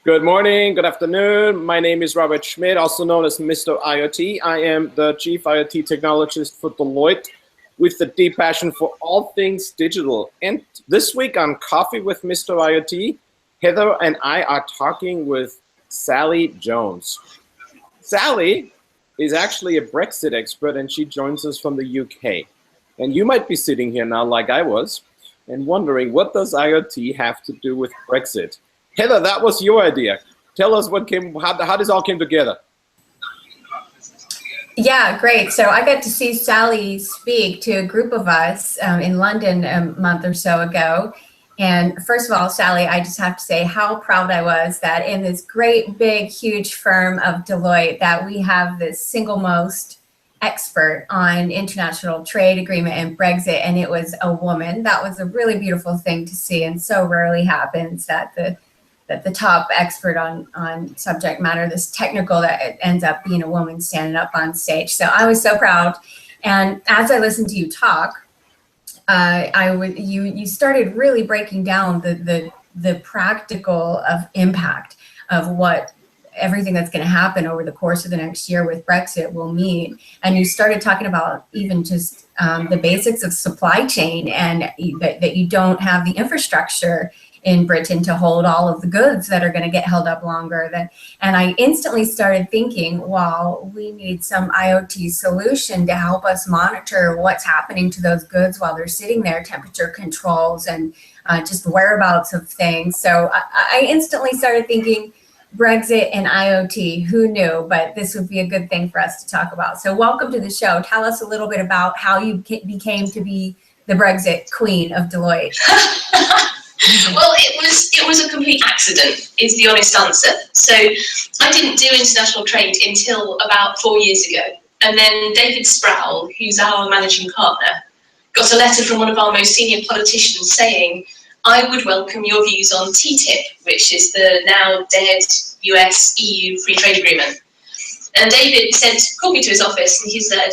Good morning, good afternoon. My name is Robert Schmid, also known as Mr. IoT. I am the Chief IoT Technologist for Deloitte with the deep passion for all things digital. And this week on Coffee with Mr. IoT, Heather and I are talking with Sally Jones. Sally is actually a Brexit expert and she joins us from the UK. And you might be sitting here now like I was and wondering, what does IoT have to do with Brexit? Heather, that was your idea. Tell us how this all came together. Yeah, great. So I got to see Sally speak to a group of us in London a month or so ago. And first of all, Sally, I just have to say how proud I was that in this great, big, huge firm of Deloitte that we have the single most expert on international trade agreement and Brexit, and it was a woman. That was a really beautiful thing to see, and so rarely happens that the top expert on subject matter, this technical, that it ends up being a woman standing up on stage. So I was so proud. And as I listened to you talk, you started really breaking down the practical impact of what everything that's going to happen over the course of the next year with Brexit will mean. And you started talking about even just the basics of supply chain, and that you don't have the infrastructure in Britain to hold all of the goods that are going to get held up longer. And I instantly started thinking, wow, we need some IoT solution to help us monitor what's happening to those goods while they're sitting there, temperature controls and just whereabouts of things. So I instantly started thinking Brexit and IoT, who knew, but this would be a good thing for us to talk about. So welcome to the show. Tell us a little bit about how you became to be the Brexit queen of Deloitte. Well, it was a complete accident, is the honest answer. So I didn't do international trade until about 4 years ago. And then David Sproul, who's our managing partner, got a letter from one of our most senior politicians saying, I would welcome your views on TTIP, which is the now dead US-EU free trade agreement. And David called me to his office and he said,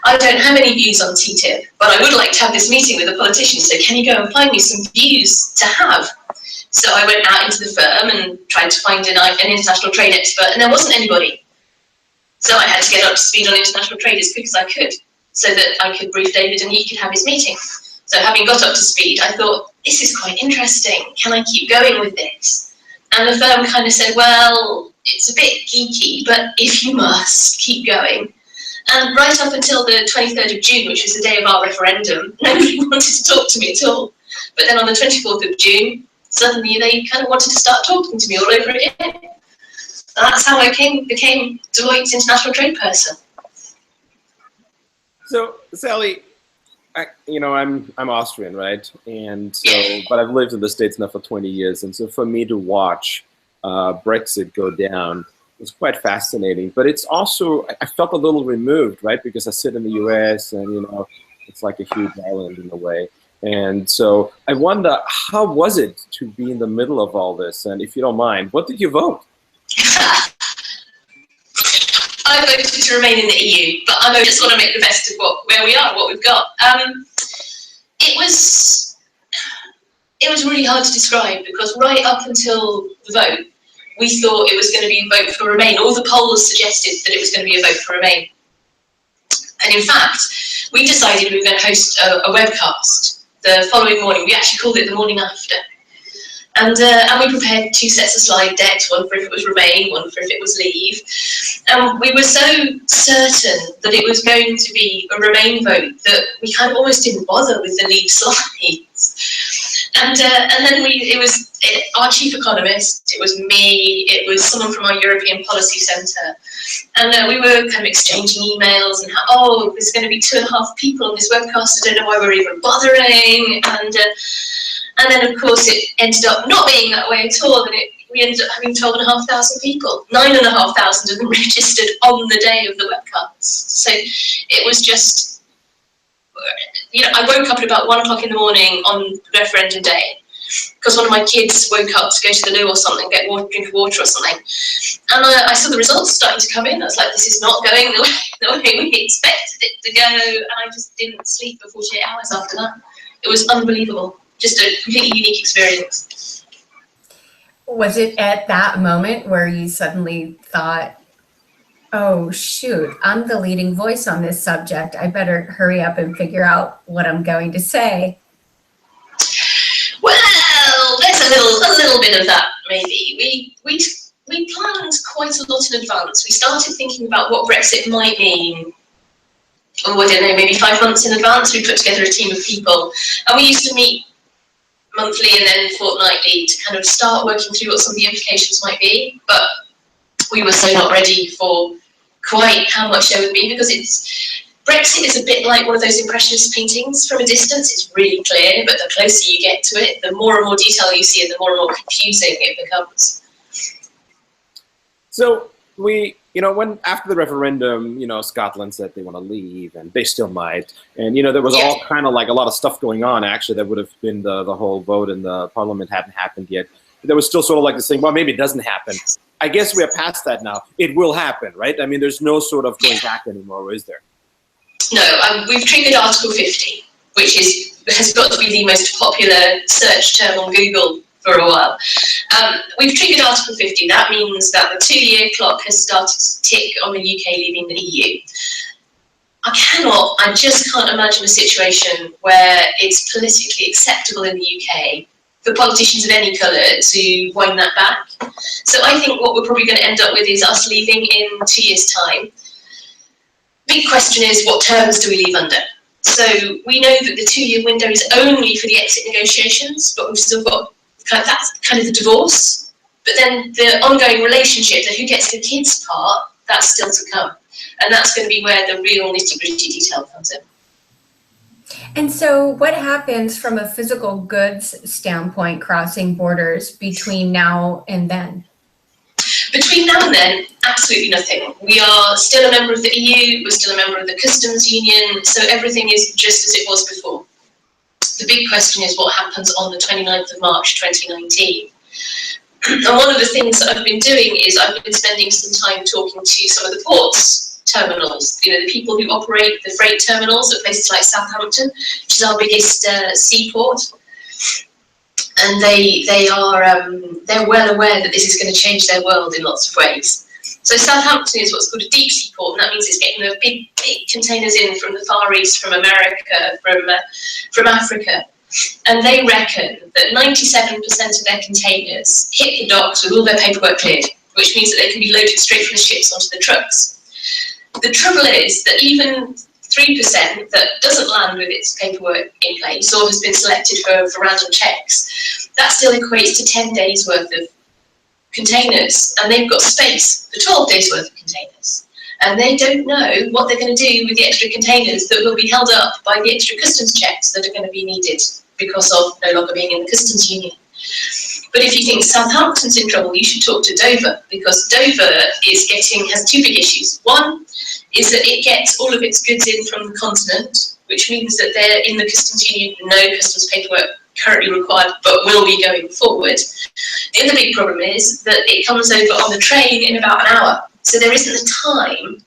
I don't have any views on TTIP, but I would like to have this meeting with a politician, so can you go and find me some views to have? So I went out into the firm and tried to find an international trade expert, and there wasn't anybody. So I had to get up to speed on international trade as quick as I could, so that I could brief David and he could have his meeting. So having got up to speed, I thought, this is quite interesting. Can I keep going with this? And the firm kind of said, well, it's a bit geeky, but if you must, keep going. And right up until the 23rd of June, which was the day of our referendum, nobody wanted to talk to me at all. But then on the 24th of June, suddenly they kind of wanted to start talking to me all over again. And that's how I became Deloitte's international trade person. So, Sally, I'm Austrian, right? And so, but I've lived in the States now for 20 years. And so for me to watch Brexit go down, it's quite fascinating, but it's also, I felt a little removed, right? Because I sit in the US and, it's like a huge island in a way. And so I wonder, how was it to be in the middle of all this? And if you don't mind, what did you vote? I voted to remain in the EU, but I just want to make the best of where we are, what we've got. It was really hard to describe, because right up until the vote, we thought it was going to be a vote for Remain. All the polls suggested that it was going to be a vote for Remain. And in fact, we decided we were going to host a webcast the following morning. We actually called it the morning after. And we prepared 2 sets of slide decks, one for if it was Remain, one for if it was Leave. And we were so certain that it was going to be a Remain vote that we kind of almost didn't bother with the Leave slides. And then it was our chief economist, it was me, it was someone from our European Policy Centre. And we were kind of exchanging emails and there's going to be 2.5 people on this webcast, I don't know why we're even bothering. And then, of course, it ended up not being that way at all, and we ended up having 12,500 people. 9,500 of them registered on the day of the webcast. So it was just, I woke up at about 1 o'clock in the morning on referendum day, because one of my kids woke up to go to the loo or something, get drink of water or something. And I saw the results starting to come in. I was like, this is not going the way we expected it to go. And I just didn't sleep for 48 hours after that. It was unbelievable. Just a completely unique experience. Was it at that moment where you suddenly thought, oh, shoot, I'm the leading voice on this subject. I better hurry up and figure out what I'm going to say? Well, there's a little bit of that, maybe. We planned quite a lot in advance. We started thinking about what Brexit might mean. Oh, I don't know, maybe 5 months in advance. We put together a team of people, and we used to meet monthly and then fortnightly to kind of start working through what some of the implications might be. But we were so not ready for quite how much there would be, because Brexit is a bit like one of those impressionist paintings. From a distance, it's really clear, but the closer you get to it, the more and more detail you see, and the more confusing it becomes. So when after the referendum, Scotland said they want to leave, and they still might, and there was all kind of like a lot of stuff going on. Actually, that would have been the whole vote in the parliament hadn't happened yet. There was still sort of like this thing. Well, maybe it doesn't happen. I guess we are past that now. It will happen, right? I mean, there's no sort of going back anymore, is there? No, we've triggered Article 50, which has got to be the most popular search term on Google for a while. We've triggered Article 50. That means that the 2-year clock has started to tick on the UK leaving the EU. I just can't imagine a situation where it's politically acceptable in the UK for politicians of any colour to wind that back. So I think what we're probably going to end up with is us leaving in 2 years' time. Big question is, what terms do we leave under? So we know that the 2-year window is only for the exit negotiations, but we've still got that's kind of the divorce. But then the ongoing relationship, the who gets the kids part, that's still to come. And that's going to be where the real nitty-gritty detail comes in. And so what happens from a physical goods standpoint crossing borders between now and then? Between now and then, absolutely nothing. We are still a member of the EU, we're still a member of the customs union, so everything is just as it was before. The big question is what happens on the 29th of March 2019. And one of the things that I've been doing is I've been spending some time talking to some of the ports terminals, the people who operate the freight terminals at places like Southampton, which is our biggest seaport. And they're well aware that this is going to change their world in lots of ways. So Southampton is what's called a deep sea port, and that means it's getting the big containers in from the Far East, from America, from Africa. And they reckon that 97% of their containers hit the docks with all their paperwork cleared, which means that they can be loaded straight from the ships onto the trucks. The trouble is that even 3% that doesn't land with its paperwork in place or has been selected for random checks, that still equates to 10 days worth of containers, and they've got space for 12 days worth of containers. And they don't know what they're going to do with the extra containers that will be held up by the extra customs checks that are going to be needed because of no longer being in the customs union. But if you think Southampton's in trouble, you should talk to Dover, because Dover has two big issues. One is that it gets all of its goods in from the continent, which means that they're in the customs union, no customs paperwork currently required, but will be going forward. The other big problem is that it comes over on the train in about an hour, so there isn't the time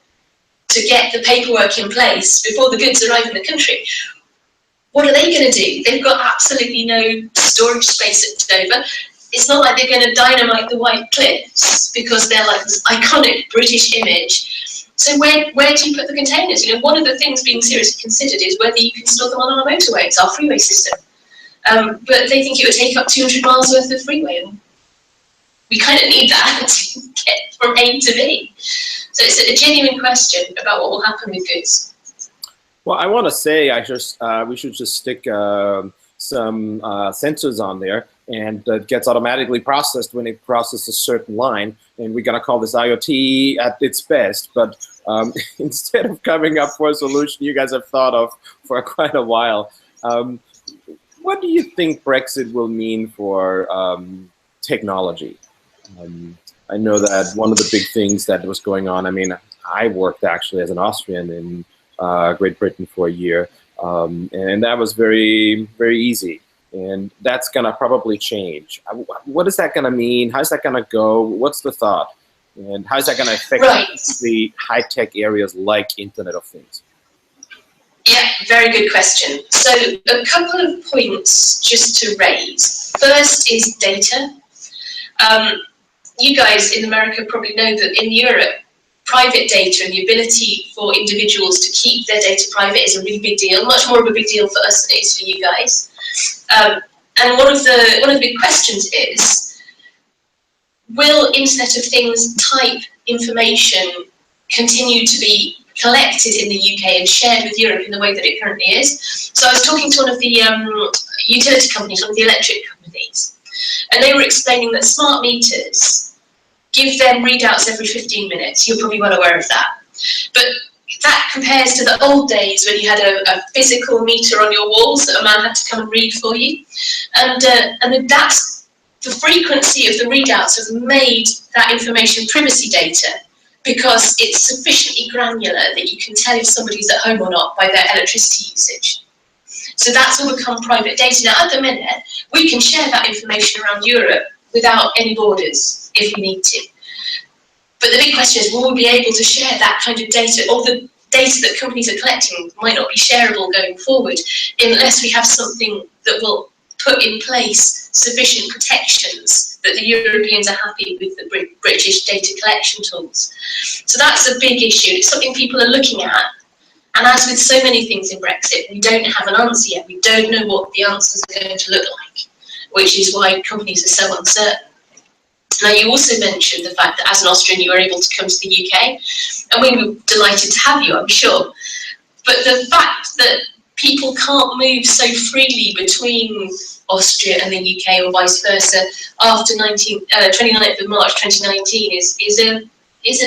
to get the paperwork in place before the goods arrive in the country. What are they going to do? They've got absolutely no storage space at Dover. It's not like they're going to dynamite the White Cliffs because they're like this iconic British image. So where do you put the containers? One of the things being seriously considered is whether you can store them on our motorways, our freeway system. But they think it would take up 200 miles worth of freeway, and we kind of need that to get from A to B. So it's a genuine question about what will happen with goods. Well, I want to say we should just stick some sensors on there, and it gets automatically processed when it crosses a certain line. And we're going to call this IoT at its best. But instead of coming up with a solution you guys have thought of for quite a while, what do you think Brexit will mean for technology? I know that one of the big things that was going on, I worked actually as an Austrian in Great Britain for a year, and that was very, very easy. And that's going to probably change. What is that going to mean? How's that going to go? What's the thought? And how's that going to affect the high-tech areas like Internet of Things? Yeah, very good question. So a couple of points just to raise. First is data. You guys in America probably know that in Europe, private data and the ability for individuals to keep their data private is a really big deal, much more of a big deal for us than it is for you guys. And one of the big questions is, will Internet of Things type information continue to be collected in the UK and shared with Europe in the way that it currently is? So I was talking to one of the utility companies, one of the electric companies, and they were explaining that smart meters give them readouts every 15 minutes. You're probably well aware of that. But that compares to the old days when you had a physical meter on your walls that a man had to come and read for you. And that's the frequency of the readouts have made that information privacy data, because it's sufficiently granular that you can tell if somebody's at home or not by their electricity usage. So that's all become private data. Now, at the minute, we can share that information around Europe without any borders if we need to. But the big question is, will we be able to share that kind of data? All the data that companies are collecting might not be shareable going forward unless we have something that will put in place sufficient protections that the Europeans are happy with the British data collection tools. So that's a big issue. It's something people are looking at. And as with so many things in Brexit, we don't have an answer yet. We don't know what the answers are going to look like, which is why companies are so uncertain. Now, you also mentioned the fact that as an Austrian, you were able to come to the UK, and we were delighted to have you, I'm sure. But the fact that people can't move so freely between Austria and the UK or vice versa after 29th of March 2019 is an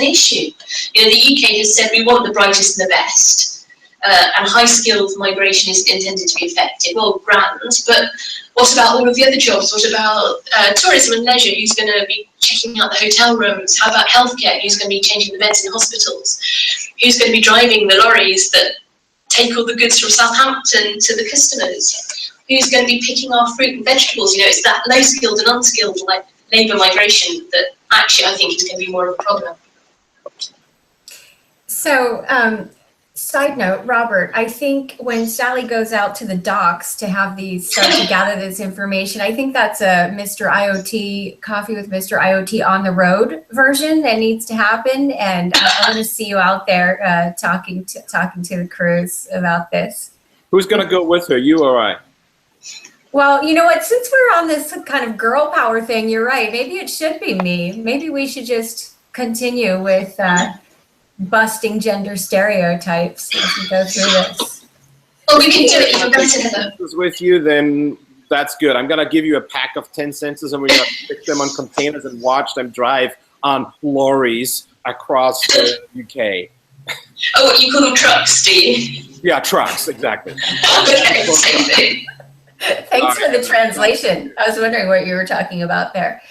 issue. You know, the UK has said we want the brightest and the best. And high-skilled migration is intended to be effective. Well, grand, but what about all of the other jobs? What about tourism and leisure? Who's going to be checking out the hotel rooms? How about healthcare? Who's going to be changing the beds in hospitals? Who's going to be driving the lorries that take all the goods from Southampton to the customers? Who's going to be picking our fruit and vegetables? You know, it's that low-skilled and unskilled like labour migration that actually I think is going to be more of a problem. So, side note, Robert, I think when Sally goes out to the docks to have these start to gather this information, I think that's a Mr.IOT, Coffee with Mr.IOT on the road version that needs to happen. And I want to see you out there talking to the crews about this. Who's going to go with her, you or I? Well, you know what, since we're on this kind of girl power thing, you're right. Maybe it should be me. Maybe we should just continue with busting gender stereotypes as we go through this. Well, we can do it even better. With you, then that's good. I'm going to give you a pack of 10 sensors, and we're going to stick them on containers and watch them drive on lorries across the UK. Oh, what, you call them trucks, do you? Yeah, trucks, exactly. Okay, same thing. Thanks for the translation. I was wondering what you were talking about there.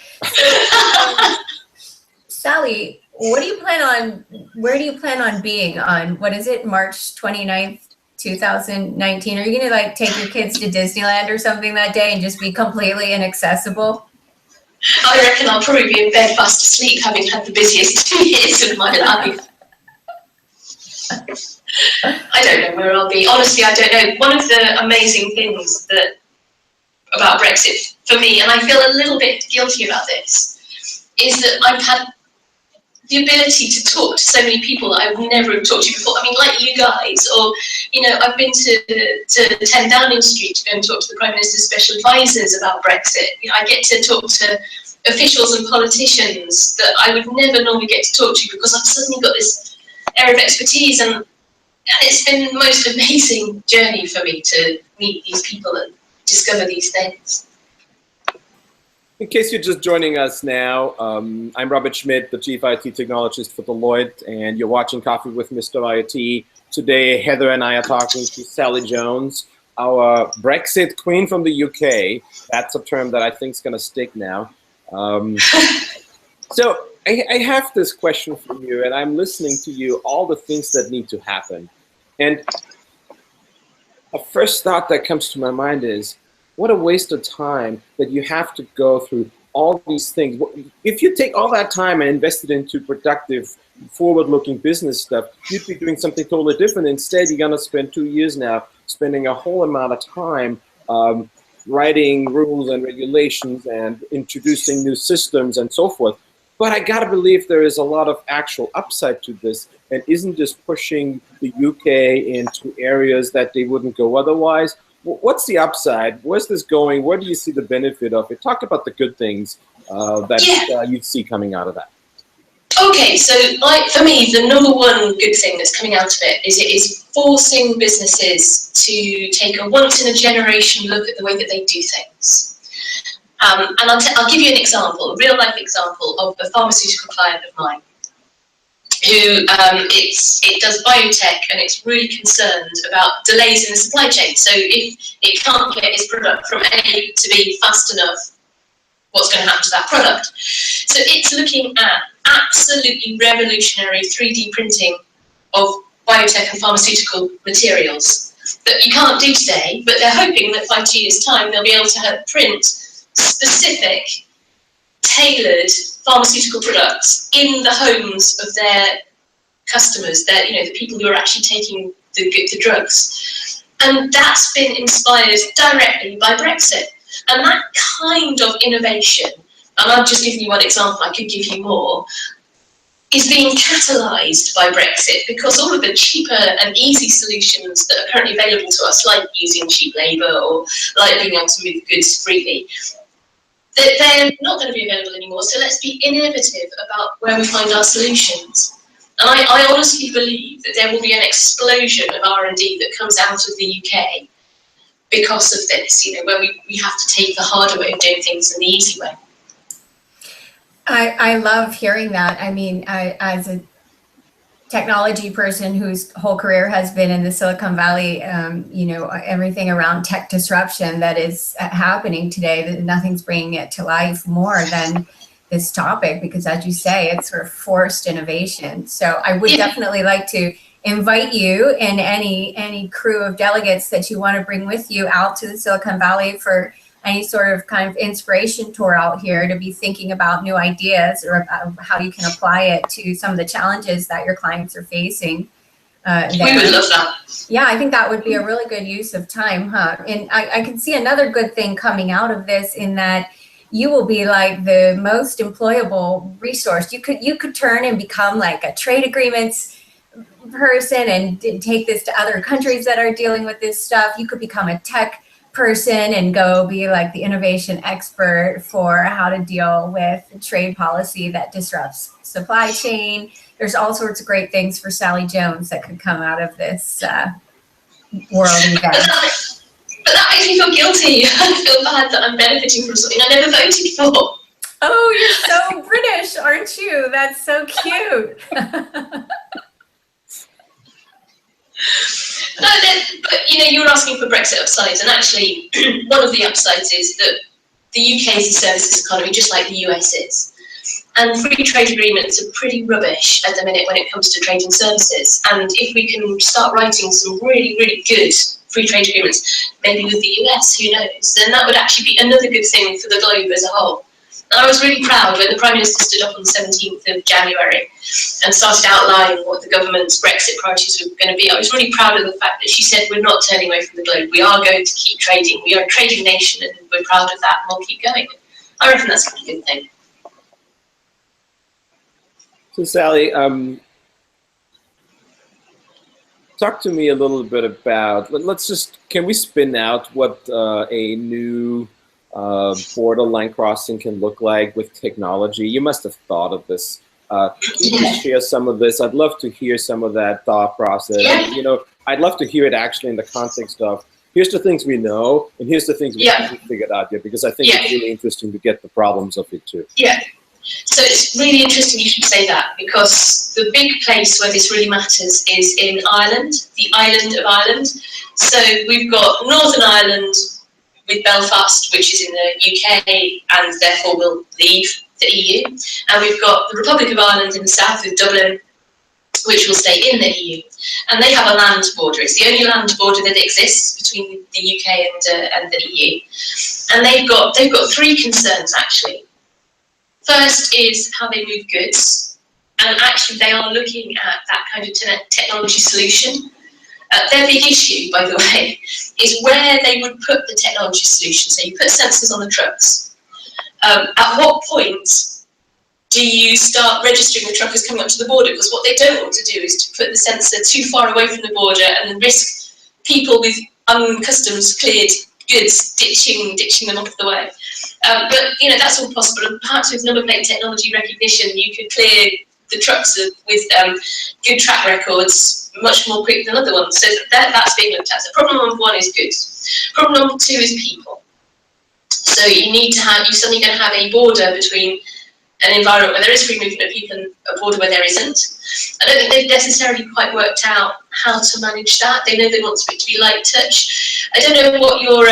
Sally, where do you plan on being on, what is it, March 29th, 2019? Are you going to like take your kids to Disneyland or something that day and just be completely inaccessible? I reckon I'll probably be in bed fast asleep, having had the busiest 2 years of my life. I don't know where I'll be. Honestly, I don't know. One of the amazing things about Brexit for me, and I feel a little bit guilty about this, is that I've had the ability to talk to so many people that I would never have talked to before. I mean, like you guys, or, you know, I've been to 10 Downing Street to go and talk to the Prime Minister's special advisors about Brexit. You know, I get to talk to officials and politicians that I would never normally get to talk to because I've suddenly got this area of expertise, and it's been the most amazing journey for me to meet these people and discover these things. In case you're just joining us now, I'm Robert Schmid, the Chief IT Technologist for Deloitte, and you're watching Coffee with Mr. IoT. Today, Heather and I are talking to Sally Jones, our Brexit queen from the UK. That's a term that I think is going to stick now. So I have this question for you, and I'm listening to you, all the things that need to happen. And a first thought that comes to my mind is, what a waste of time that you have to go through all these things. If you take all that time and invest it into productive, forward-looking business stuff, you'd be doing something totally different. Instead, you're going to spend 2 years now spending a whole amount of time writing rules and regulations and introducing new systems and so forth. But I gotta believe there is a lot of actual upside to this, and isn't this pushing the UK into areas that they wouldn't go otherwise? What's the upside? Where's this going? Where do you see the benefit of it? Talk about the good things that you see coming out of that. Okay, so for me, the number one good thing that's coming out of it is forcing businesses to take a once-in-a-generation look at the way that they do things. And I'll give you an example, a real-life example of a pharmaceutical client of mine who it does biotech, and it's really concerned about delays in the supply chain. So if it can't get its product from A to B fast enough, what's going to happen to that product? So it's looking at absolutely revolutionary 3D printing of biotech and pharmaceutical materials that you can't do today, but they're hoping that 5 years' time they'll be able to print specific, tailored pharmaceutical products in the homes of their customers, the people who are actually taking the drugs. And that's been inspired directly by Brexit. And that kind of innovation, and I've just given you one example, I could give you more, is being catalysed by Brexit, because all of the cheaper and easy solutions that are currently available to us, like using cheap labour or like being able to move goods freely, they're not going to be available anymore. So let's be innovative about where we find our solutions. And I honestly believe that there will be an explosion of R&D that comes out of the UK because of this, where we have to take the harder way of doing things than the easy way. I love hearing that. I mean, as a technology person whose whole career has been in the Silicon Valley, everything around tech disruption that is happening today, that nothing's bringing it to life more than this topic, because as you say, it's sort of forced innovation. So I would definitely like to invite you and any crew of delegates that you want to bring with you out to the Silicon Valley for any sort of kind of inspiration tour out here, to be thinking about new ideas or about how you can apply it to some of the challenges that your clients are facing. We would love that. Yeah, I think that would be a really good use of time, huh? And I can see another good thing coming out of this, in that you will be like the most employable resource. You could turn and become like a trade agreements person and take this to other countries that are dealing with this stuff. You could become a tech person and go be like the innovation expert for how to deal with trade policy that disrupts supply chain. There's all sorts of great things for Sally Jones that could come out of this world event. But that makes me feel guilty. I feel bad that I'm benefiting from something I never voted for. Oh, you're so British, aren't you? That's so cute. No, but you were asking for Brexit upsides, and actually one of the upsides is that the UK is a services economy, just like the US is. And free trade agreements are pretty rubbish at the minute when it comes to trade and services. And if we can start writing some really, really good free trade agreements, maybe with the US, who knows, then that would actually be another good thing for the globe as a whole. And I was really proud when the Prime Minister stood up on the 17th of January and started outlining what the government's Brexit priorities were going to be. I was really proud of the fact that she said, we're not turning away from the globe, we are going to keep trading, we are a trading nation, and we're proud of that, and we'll keep going. I reckon that's a pretty good thing. So Sally, talk to me a little bit about, can we spin out what a new borderline crossing can look like with technology? You must have thought of this. Can you share some of this? I'd love to hear some of that thought process. Yeah. I'd love to hear it actually in the context of, here's the things we know, and here's the things we haven't figured out yet, because I think it's really interesting to get the problems of it too. Yeah. So it's really interesting you should say that, because the big place where this really matters is in Ireland, the island of Ireland. So we've got Northern Ireland with Belfast, which is in the UK and therefore will leave the EU. And we've got the Republic of Ireland in the south with Dublin, which will stay in the EU. And they have a land border. It's the only land border that exists between the UK and the EU. And they've got three concerns, actually. First is how they move goods, and actually they are looking at that kind of technology solution. Their big issue, by the way, is where they would put the technology solution. So you put sensors on the trucks. At what point do you start registering the truck as coming up to the border? Because what they don't want to do is to put the sensor too far away from the border and then risk people with uncustoms cleared goods ditching them off the way. But that's all possible. And perhaps with number plate technology recognition, you could clear the trucks with good track records much more quick than other ones. So that's being looked at. So problem number 1 is goods. Problem number 2 is people. So you're suddenly going to have a border between an environment where there is free movement of people and a border where there isn't. I don't think they've necessarily quite worked out how to manage that. They know they want it to be light touch. I don't know what your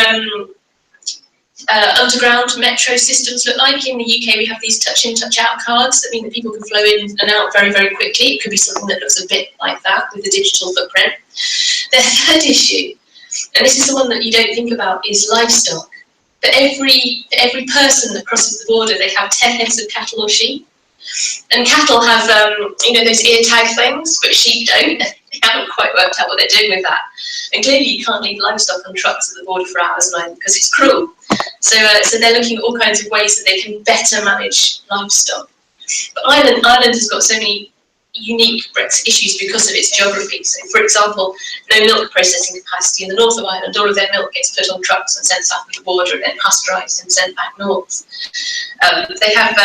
underground metro systems look like. In the UK, we have these touch-in, touch-out cards that mean that people can flow in and out very, very quickly. It could be something that looks a bit like that with the digital footprint. The third issue, and this is the one that you don't think about, is livestock. For every person that crosses the border, they have 10 heads of cattle or sheep. And cattle have, those ear tag things, but sheep don't. They haven't quite worked out what they're doing with that. And clearly you can't leave livestock on trucks at the border for hours and hours because it's cruel. So they're looking at all kinds of ways that they can better manage livestock. But Ireland has got so many unique Brexit issues because of its geography. So, for example, no milk processing capacity in the north of Ireland. All of their milk gets put on trucks and sent south of the border and then pasteurised and sent back north. They have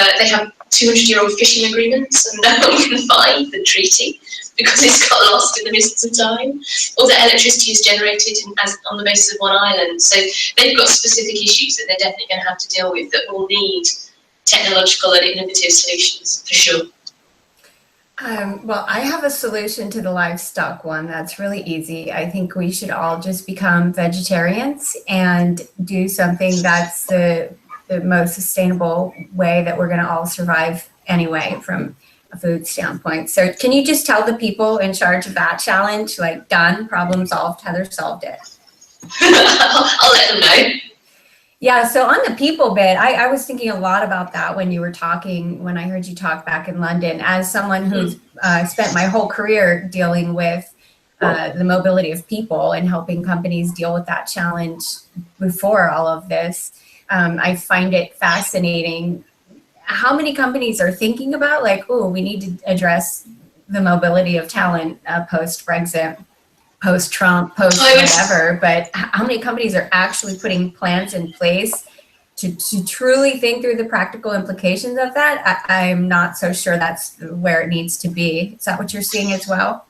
200-year-old fishing agreements, and no one can find the treaty because it's got lost in the mists of time. All the electricity is generated on the basis of one island. So they've got specific issues that they're definitely going to have to deal with that will need technological and innovative solutions for sure. Well, I have a solution to the livestock one that's really easy. I think we should all just become vegetarians and do something that's the most sustainable way that we're going to all survive anyway from a food standpoint. So can you just tell the people in charge of that challenge, like, done, problem solved, Heather solved it? I'll let them know. Yeah, so on the people bit, I was thinking a lot about that when you were talking, when I heard you talk back in London. As someone who's spent my whole career dealing with the mobility of people and helping companies deal with that challenge before all of this, I find it fascinating how many companies are thinking about, like, oh, we need to address the mobility of talent post-Brexit, post-Trump, post-whatever, but how many companies are actually putting plans in place to truly think through the practical implications of that? I'm not so sure that's where it needs to be. Is that what you're seeing as well?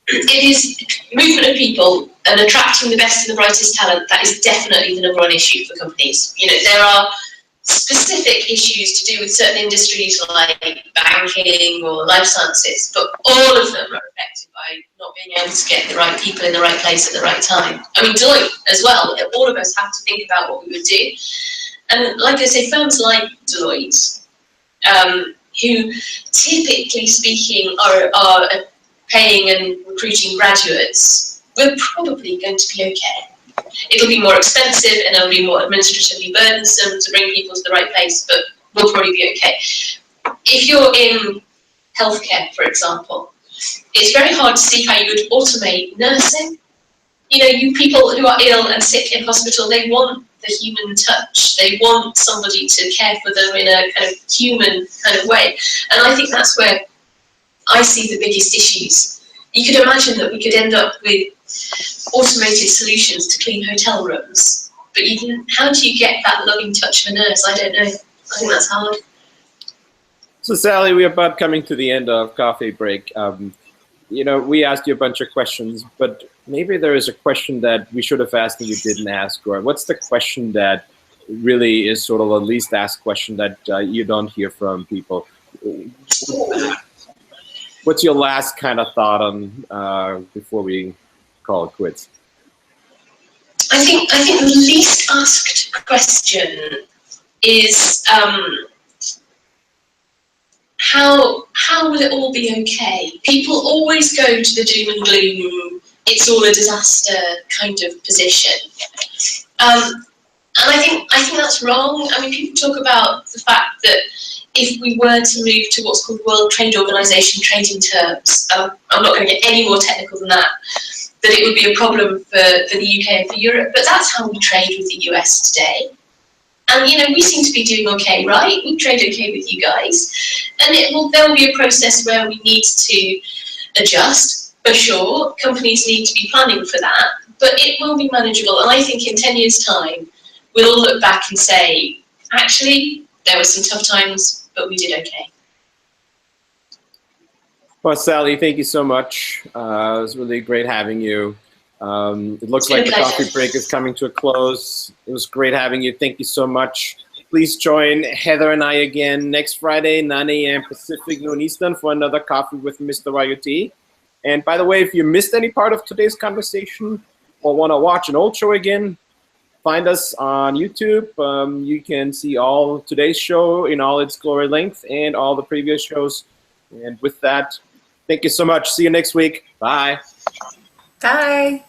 It is movement of people and attracting the best and the brightest talent. That is definitely the number one issue for companies. There are specific issues to do with certain industries like banking or life sciences, but all of them are affected by not being able to get the right people in the right place at the right time. I mean, Deloitte as well. All of us have to think about what we would do. And like I say, firms like Deloitte, who typically speaking are paying and recruiting graduates, we're probably going to be okay. It'll be more expensive and it'll be more administratively burdensome to bring people to the right place, but we'll probably be okay. If you're in healthcare, for example, it's very hard to see how you would automate nursing. You people who are ill and sick in hospital, they want the human touch. They want somebody to care for them in a kind of human kind of way. And I think that's where I see the biggest issues. You could imagine that we could end up with automated solutions to clean hotel rooms, but how do you get that loving touch of a nurse? I don't know. I think that's hard. So Sally, we're about coming to the end of coffee break. We asked you a bunch of questions, but maybe there is a question that we should have asked and you didn't ask, or what's the question that really is sort of a least asked question that you don't hear from people? What's your last kind of thought on before we call it quits? I think the least asked question is how will it all be okay? People always go to the doom and gloom, it's all a disaster kind of position. And I think that's wrong. I mean, people talk about the fact that if we were to move to what's called World Trade Organization trading terms, I'm not going to get any more technical than that it would be a problem for the UK and for Europe, but that's how we trade with the US today. And, you know, we seem to be doing okay, right? We trade okay with you guys. And there will be a process where we need to adjust, for sure. Companies need to be planning for that, but it will be manageable. And I think in 10 years' time, we'll all look back and say, actually, there were some tough times, but we did okay. Well, Sally, thank you so much. It was really great having you. It looks like the coffee break is coming to a close. It was great having you. Thank you so much. Please join Heather and I again next Friday, 9 a.m. Pacific, noon Eastern, for another Coffee with Mr.IOT. And by the way, if you missed any part of today's conversation or want to watch an old show again, find us on YouTube. You can see all today's show in all its glory length and all the previous shows. And with that, thank you so much. See you next week. Bye. Bye.